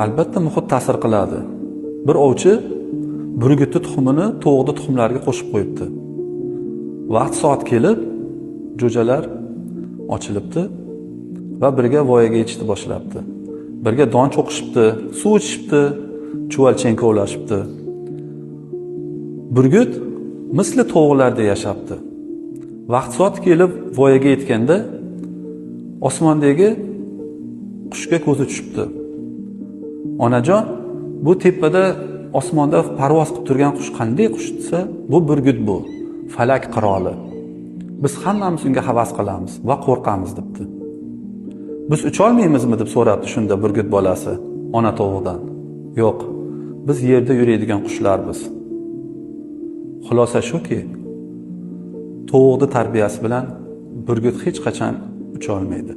Albatta muhit ta'sir qiladi. Bir ovchi burgutni tuxumini tovuqni tuxumlariga qo'shib qo'yibdi. Vaqt soat kelib, jo'jalar ochilibdi va birga voyaga yetishni boshlabdi. Birga don cho'qishibdi, suv ichishibdi, chuvalchenka o'lashibdi. Burgut misli tovuqlardek yashabdi. Vaqt soat kelib voyaga yetganda osmondagi qushga ko'zi tushibdi. Onajon, bu tepada osmonda parvoz qilib turgan qush qanday qush desa, bu burgut bu, falak qiroli. Biz hammamiz unga havas qilamiz va qo'rqamiz debdi. Biz ucha olmaymizmi deb so'rabdi shunda burgut bolasi ona tovuqdan. Yo'q, biz yerda yuradigan qushlarmiz. Xulosa shuki, tovuqning tarbiyasi bilan burgut hech qachon ucha olmaydi.